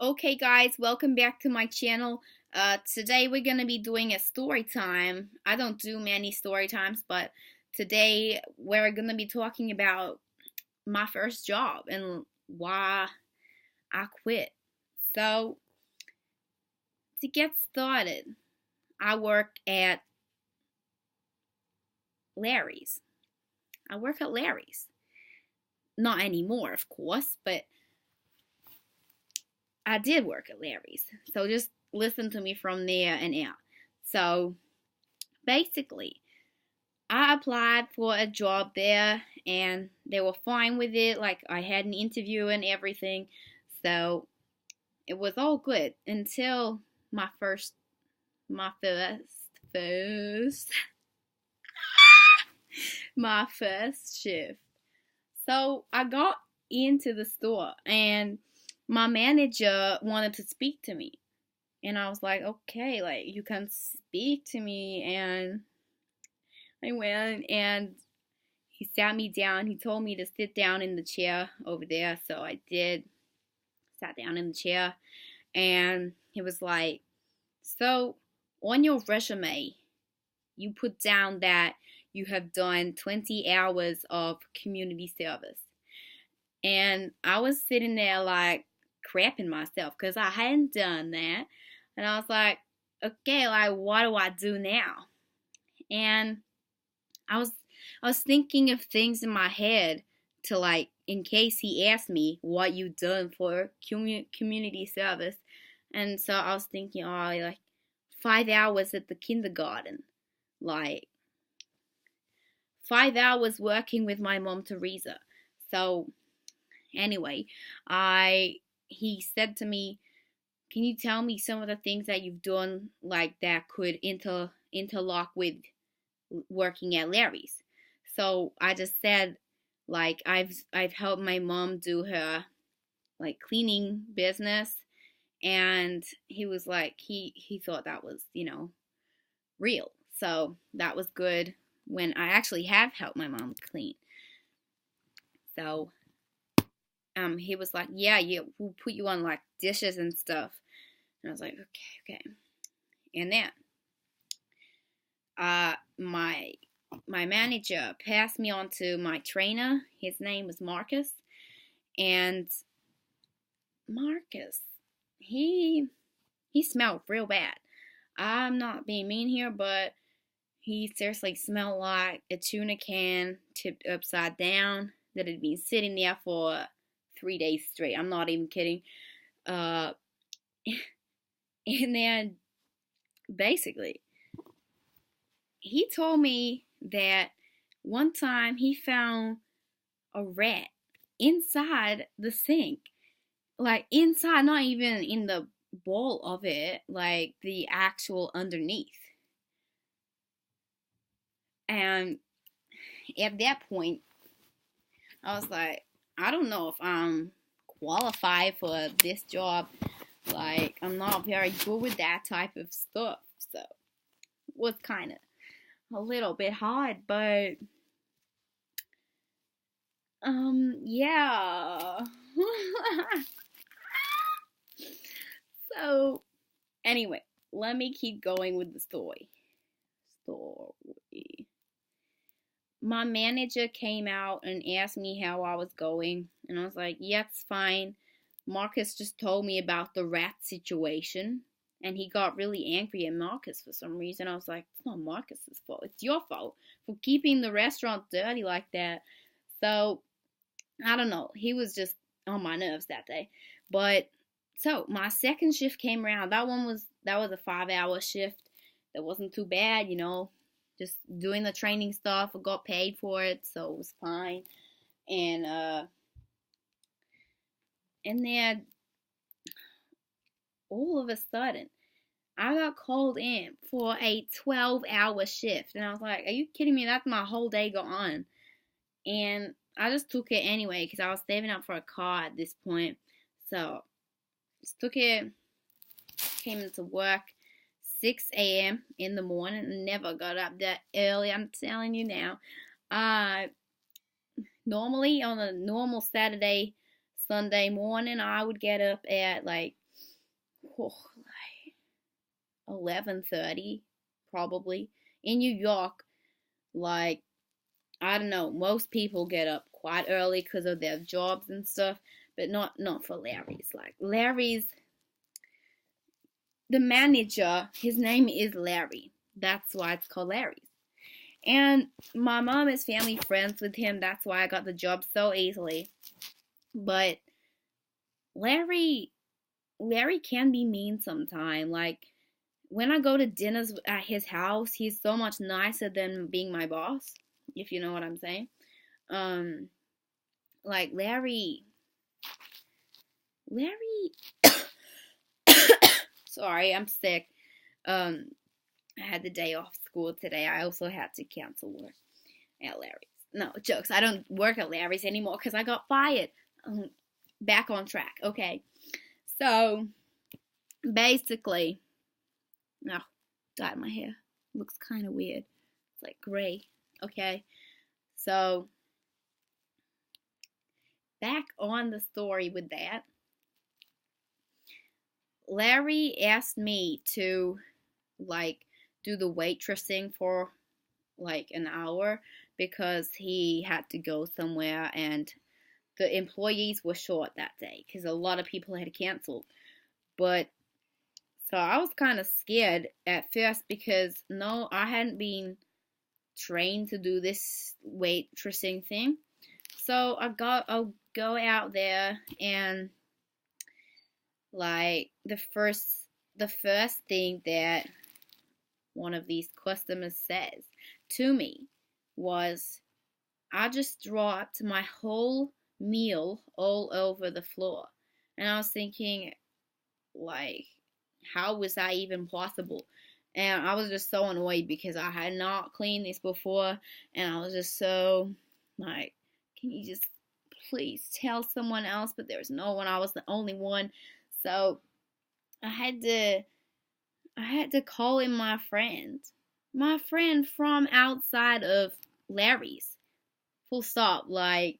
Okay guys, welcome back to my channel. Today we're gonna be doing a story time. I don't do many story times, but today we're gonna be talking about my first job and why I quit. So to get started, I work at Larry's. I work at Larry's. Not anymore, of course, but I did work at Larry's. So just listen to me from there and out. So basically, I applied for a job there and they were fine with it. Like I had an interview and everything. So it was all good until my first my first my first shift. So I got into the store and my manager wanted to speak to me. And I was like, okay, like you can speak to me. And I went and he sat me down. He told me to sit down in the chair over there. So I did, sat down in the chair. And he was like, so on your resume, you put down that you have done 20 hours of community service. And I was sitting there like crapping myself because I hadn't done that. And I was like, okay, like what do I do now? And I was I was thinking of things in my head to like in case he asked me what you done for community service, and so I was thinking, oh, like 5 hours at the kindergarten, like 5 hours working with my mom Teresa. So anyway, I he said to me, "Can you tell me some of the things that you've done like that could interlock with working at Larry's?" So I just said like I've helped my mom do her like cleaning business, and he was like he thought that was, real. So that was good when I actually have helped my mom clean. So he was like, "Yeah, we'll put you on like dishes and stuff." And I was like, "Okay, okay." And then my manager passed me on to my trainer. His name was Marcus, and Marcus, he he smelled real bad. I'm not being mean here, but he seriously smelled like a tuna can tipped upside down that had been sitting there for 3 days straight. I'm not even kidding. Uh, and then basically, he told me that one time he found a rat inside the sink, like inside, not even in the bowl of it, like the actual underneath. And at that point, I was like, I don't know if I'm qualified for this job. Like, I'm not very good with that type of stuff. So it was kind of a little bit hard, but yeah. So anyway, let me keep going with the story. My manager came out and asked me how I was going, and I was like, yeah, it's fine. Marcus just told me about the rat situation, and he got really angry at Marcus for some reason. I was like, it's not Marcus's fault, it's your fault for keeping the restaurant dirty like that. So I don't know, he was just on my nerves that day. But so my second shift came around. That was a 5 hour shift. That wasn't too bad, just doing the training stuff. I got paid for it, so it was fine. And then all of a sudden, I got called in for a 12-hour shift, and I was like, "Are you kidding me? That's my whole day gone." And I just took it anyway because I was saving up for a car at this point. So just took it. Came into work 6 a.m. in the morning. Never got up that early. I'm telling you now. Uh, Normally on a normal Saturday, Sunday morning, I would get up at like like 11:30 probably. In New York, like, I don't know, most people get up quite early because of their jobs and stuff, but not for Larry's. Like, Larry's, the manager, his name is Larry. That's why it's called Larry's. And my mom is family friends with him. That's why I got the job so easily. But Larry can be mean sometimes. Like, when I go to dinners at his house, he's so much nicer than being my boss, if you know what I'm saying. Like, Larry, sorry, I'm sick. I had the day off school today. I also had to cancel work at Larry's. No, jokes. I don't work at Larry's anymore because I got fired. Back on track. Okay. So, basically, no, dyed my hair. Looks kind of weird. It's like gray. Okay. So, back on the story with that. Larry asked me to, like, do the waitressing for, like, an hour because he had to go somewhere and the employees were short that day because a lot of people had canceled. But, so I was kind of scared at first because, no, I hadn't been trained to do this waitressing thing. So I'll go out there and, like, the first thing that one of these customers says to me was, I just dropped my whole meal all over the floor. And I was thinking, like, how was that even possible? And I was just so annoyed because I had not cleaned this before. And I was just so, like, can you just please tell someone else? But there was no one. I was the only one. So I had to call in my friend from outside of Larry's. Full stop. Like,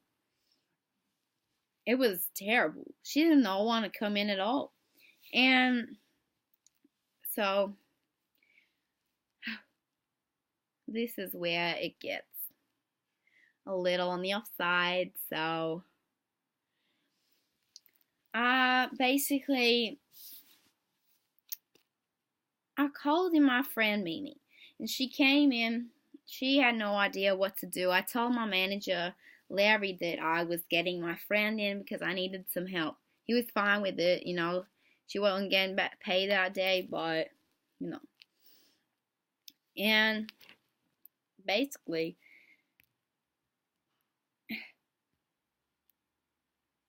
it was terrible. She did not want to come in at all. And so, this is where it gets a little on the offside. So, basically, I called in my friend Mimi. And she came in. She had no idea what to do. I told my manager, Larry, that I was getting my friend in because I needed some help. He was fine with it, you know. She wasn't getting paid that day, but, you know. And basically,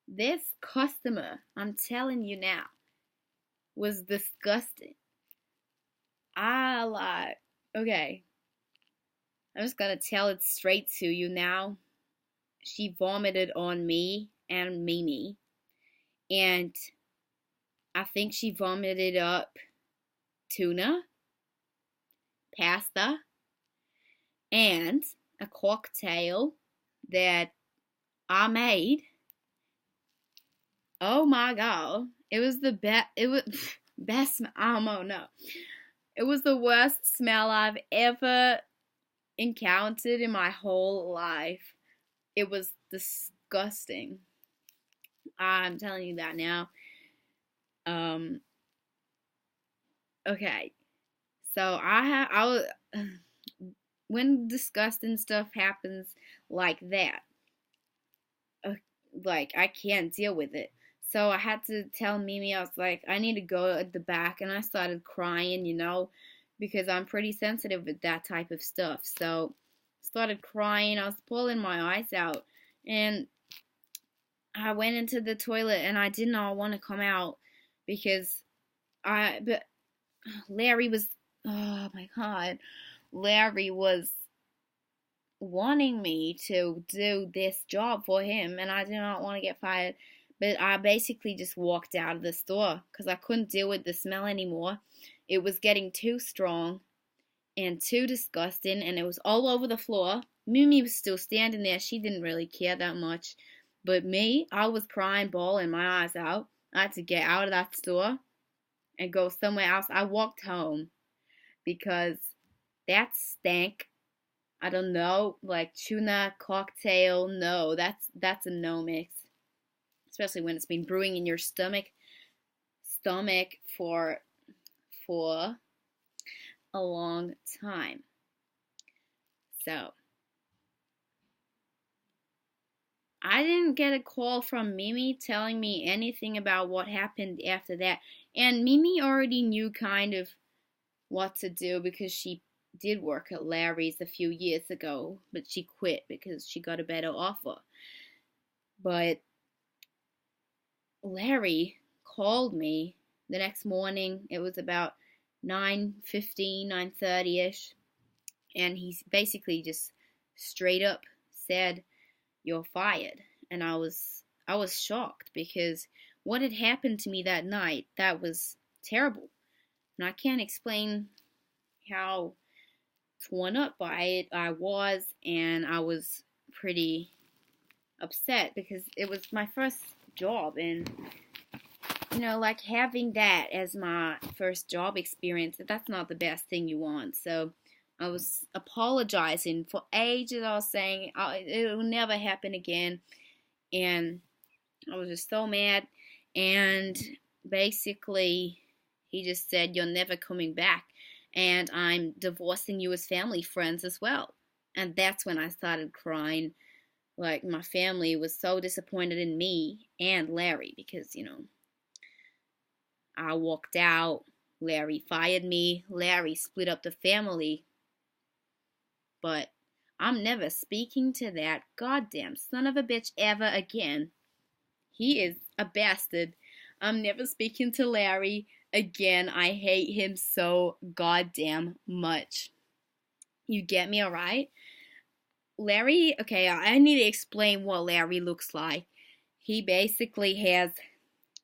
this customer, I'm telling you now, was disgusting. Okay, I'm just gonna tell it straight to you now. She vomited on me and Mimi. And I think she vomited up tuna, pasta, and a cocktail that I made. Oh my god. It was the best. It was best. I don't know. It was the worst smell I've ever encountered in my whole life. It was disgusting. I'm telling you that now. Okay. So I was when disgusting stuff happens like that, like, I can't deal with it. So I had to tell Mimi, I was like, I need to go at the back, and I started crying, you know, because I'm pretty sensitive with that type of stuff. So I started crying. I was pulling my eyes out, and I went into the toilet, and I did not want to come out because but Larry was, oh my god, Larry was wanting me to do this job for him, and I did not want to get fired. But I basically just walked out of the store because I couldn't deal with the smell anymore. It was getting too strong and too disgusting, and it was all over the floor. Mimi was still standing there. She didn't really care that much. But me, I was crying, bawling my eyes out. I had to get out of that store. and go somewhere else. I walked home because that stank. I don't know, like tuna cocktail. No, that's a no mix, especially when it's been brewing in your stomach for a long time. So I didn't get a call from Mimi telling me anything about what happened after that. And Mimi already knew kind of what to do because she did work at Larry's a few years ago, but she quit because she got a better offer. But Larry called me the next morning. It was about 9:15, 9:30ish, and he basically just straight up said, "You're fired." And I was shocked because what had happened to me that night, that was terrible. And I can't explain how torn up by it I was, and I was pretty upset because it was my first job, and like having that as my first job experience, that's not the best thing you want. So I was apologizing for ages. I was saying it will never happen again, and I was just so mad. And basically, he just said, "You're never coming back, and I'm divorcing you as family friends as well." And that's when I started crying. Like, my family was so disappointed in me and Larry because, I walked out. Larry fired me. Larry split up the family. But I'm never speaking to that goddamn son of a bitch ever again. He is a bastard. I'm never speaking to Larry again. I hate him so goddamn much. You get me, alright? Larry, okay, I need to explain what Larry looks like. He basically has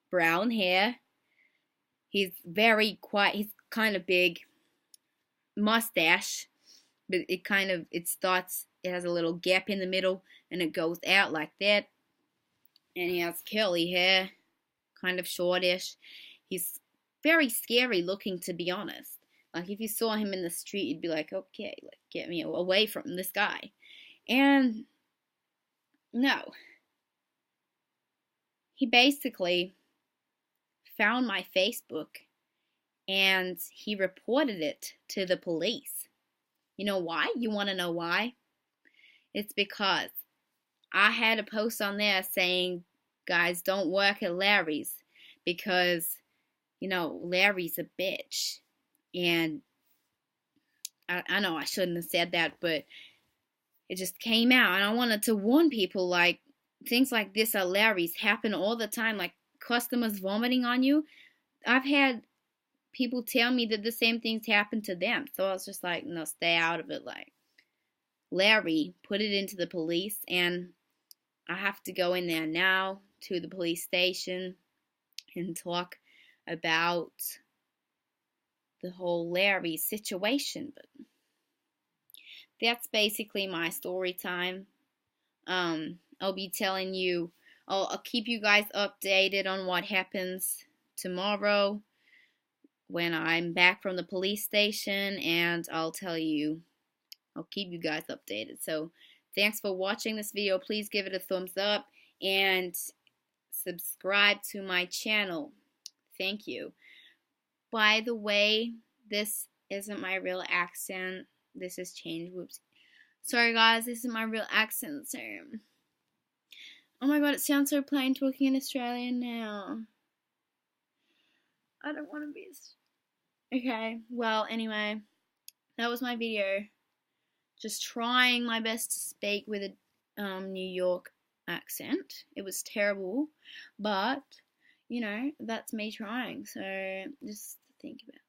brown hair. He's very quiet. He's kind of big. Mustache, but it has a little gap in the middle and it goes out like that. And he has curly hair, kind of shortish. He's very scary looking, to be honest. Like, if you saw him in the street, you'd be like, okay, like, get me away from this guy. And no. He basically found my Facebook and he reported it to the police. You know why? You want to know why? It's because I had a post on there saying, guys, don't work at Larry's because, Larry's a bitch. And I know I shouldn't have said that, but it just came out. And I wanted to warn people, like, things like this at Larry's happen all the time, like customers vomiting on you. I've had people tell me that the same things happen to them. So I was just like, no, stay out of it. Like, Larry put it into the police, and I have to go in there now to the police station and talk about the whole Larry situation. But that's basically my story time. I'll be telling you, I'll keep you guys updated on what happens tomorrow when I'm back from the police station, and I'll keep you guys updated. So thanks for watching this video. Please give it a thumbs up and subscribe to my channel. Thank you. By the way, this isn't my real accent. This is changed. Whoops. Sorry guys, this is my real accent. So, oh my god, it sounds so plain talking in Australian now. I don't want to be. Okay, well, anyway, that was my video. Just trying my best to speak with a New York accent. It was terrible, but, that's me trying. So, just think about it.